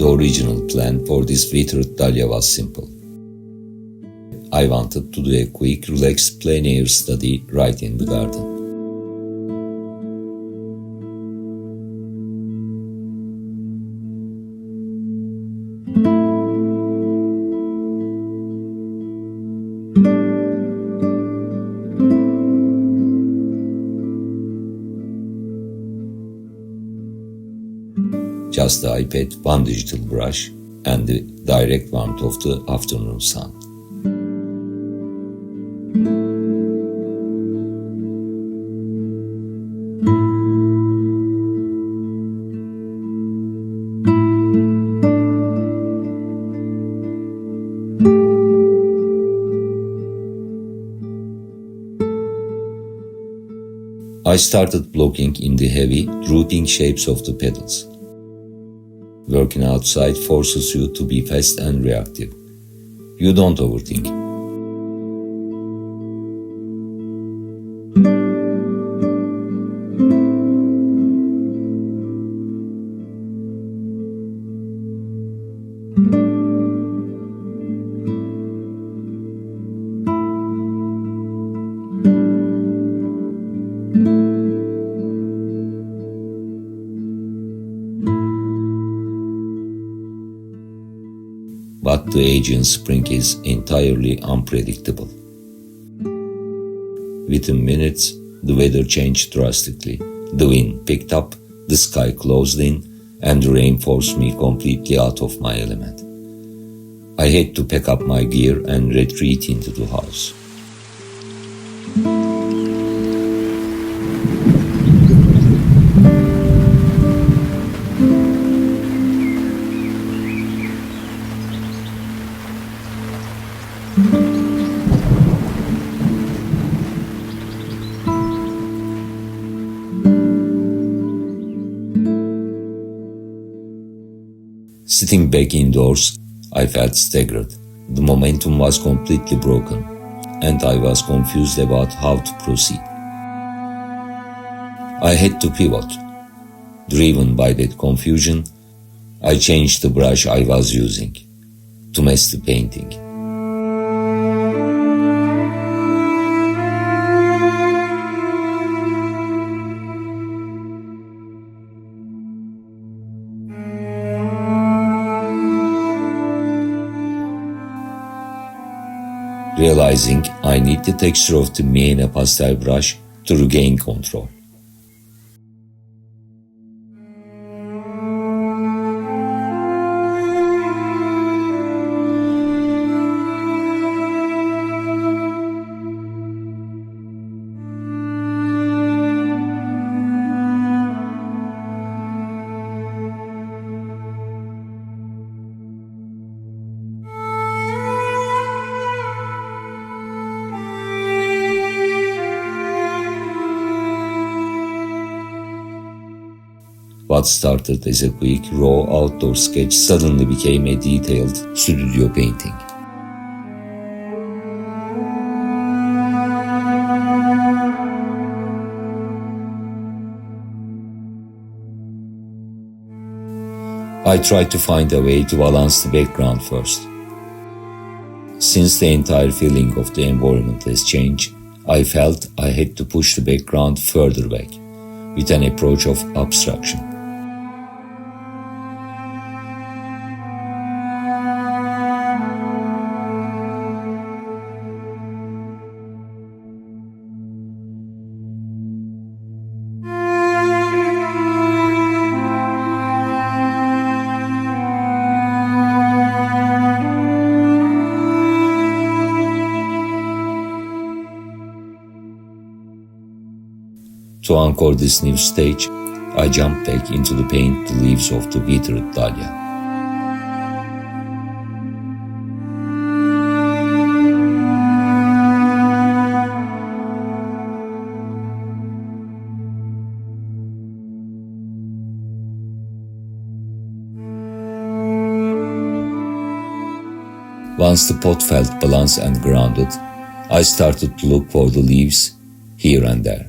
The original plan for this Withered Dahlia was simple. I wanted to do a quick, relaxed plein air study right in the garden. Just the iPad, one digital brush, and the direct warmth of the afternoon sun. I started blocking in the heavy, drooping shapes of the petals. Working outside forces you to be fast and reactive. You don't overthink. But the Asian spring is entirely unpredictable. Within minutes, the weather changed drastically. The wind picked up, the sky closed in, and the rain forced me completely out of my element. I had to pack up my gear and retreat into the house. Sitting back indoors, I felt staggered. The momentum was completely broken, and I was confused about how to proceed. I had to pivot. Driven by that confusion, I changed the brush I was using to mask the painting. Realizing I need the texture of the main pastel brush to regain control. What started as a quick, raw outdoor sketch suddenly became a detailed studio painting. I tried to find a way to balance the background first. Since the entire feeling of the environment has changed, I felt I had to push the background further back, with an approach of abstraction. To anchor this new stage, I jumped back into the paint the leaves of the Withered Dahlia. Once the pot felt balanced and grounded, I started to look for the leaves here and there.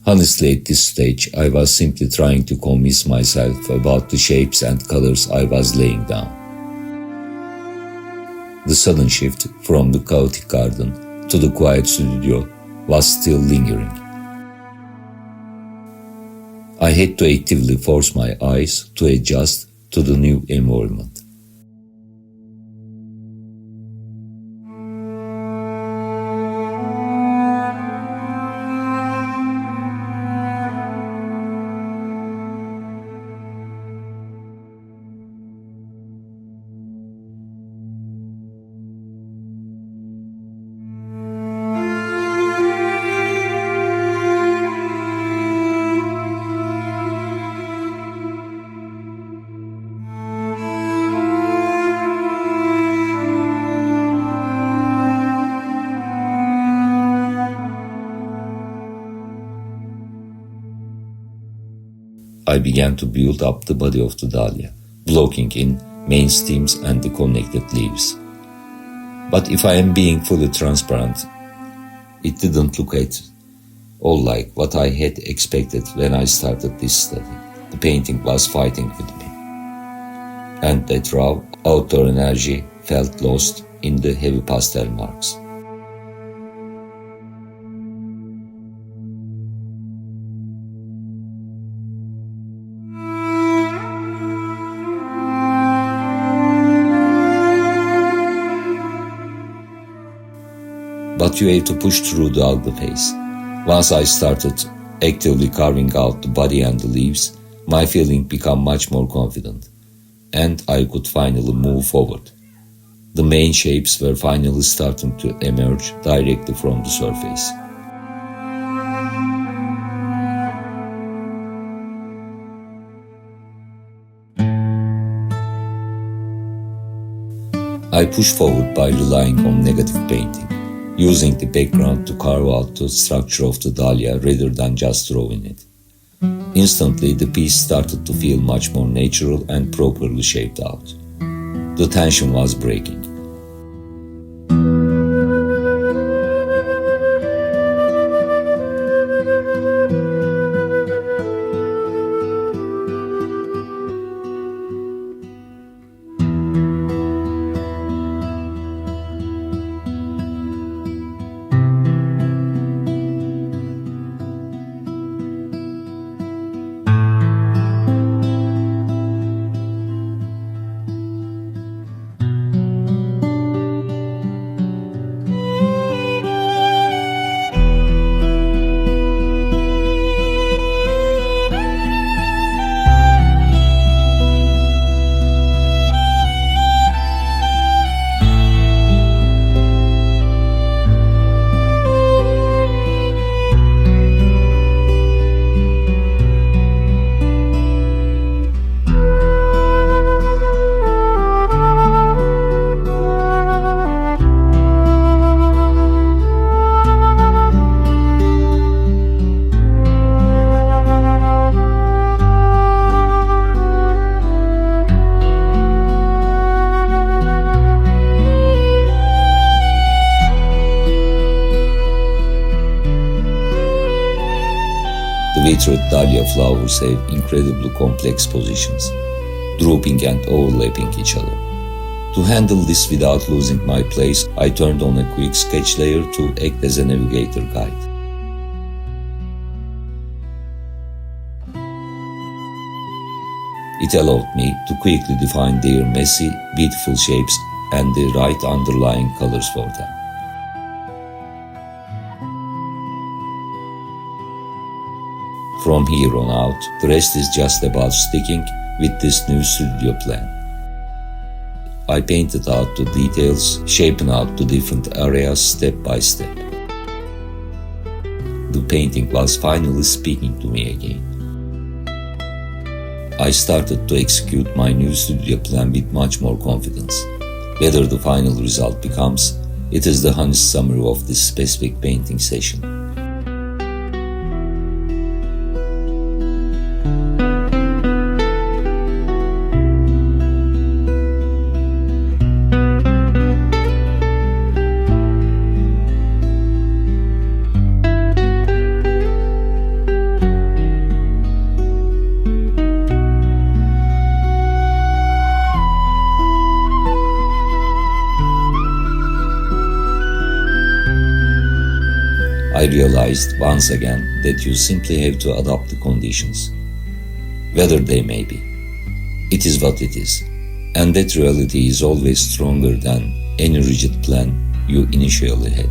Honestly, at this stage, I was simply trying to convince myself about the shapes and colors I was laying down. The sudden shift from the chaotic garden to the quiet studio was still lingering. I had to actively force my eyes to adjust to the new environment. I began to build up the body of the dahlia, blocking in main stems and the connected leaves. But if I am being fully transparent, it didn't look at all like what I had expected when I started this study. The painting was fighting with me. And that raw, outdoor energy felt lost in the heavy pastel marks. But you have to push through the ugly phase. Once I started actively carving out the body and the leaves, my feeling became much more confident, and I could finally move forward. The main shapes were finally starting to emerge directly from the surface. I pushed forward by relying on negative painting, using the background to carve out the structure of the dahlia rather than just drawing it. Instantly, the piece started to feel much more natural and properly shaped out. The tension was breaking. The Withered Dahlia flowers have incredibly complex positions, drooping and overlapping each other. To handle this without losing my place, I turned on a quick sketch layer to act as a navigator guide. It allowed me to quickly define their messy, beautiful shapes and the right underlying colors for them. From here on out, the rest is just about sticking with this new studio plan. I painted out the details, shaping out the different areas step by step. The painting was finally speaking to me again. I started to execute my new studio plan with much more confidence. Whether the final result becomes, it is the honest summary of this specific painting session. I realized once again that you simply have to adapt the conditions, whether they may be. It is what it is, and that reality is always stronger than any rigid plan you initially had.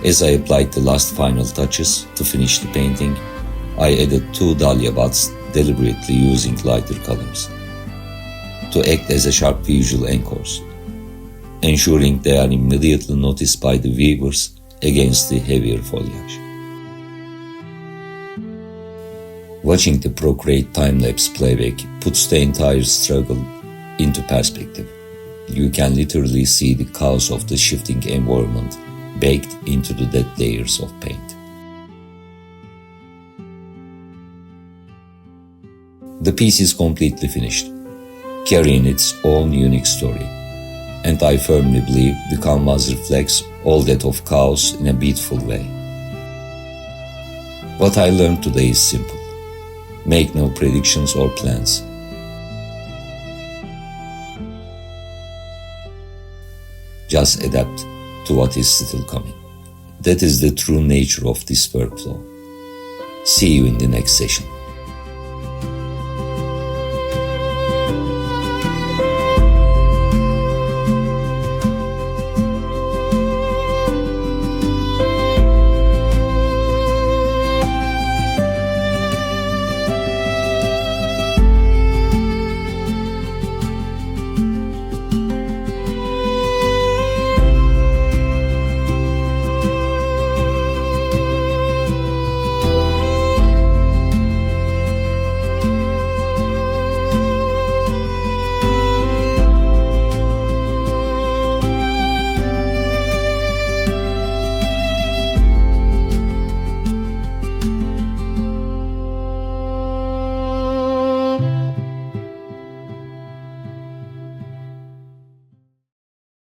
As I applied the last final touches to finish the painting, I added 2 dahlia buds, deliberately using lighter colors, to act as a sharp visual anchors, ensuring they are immediately noticed by the viewers against the heavier foliage. Watching the Procreate time-lapse playback puts the entire struggle into perspective. You can literally see the chaos of the shifting environment baked into the dead layers of paint. The piece is completely finished, carrying its own unique story, and I firmly believe the canvas reflects all that of chaos in a beautiful way. What I learned today is simple: make no predictions or plans. Just adapt to what is still coming. That is the true nature of this workflow. See you in the next session.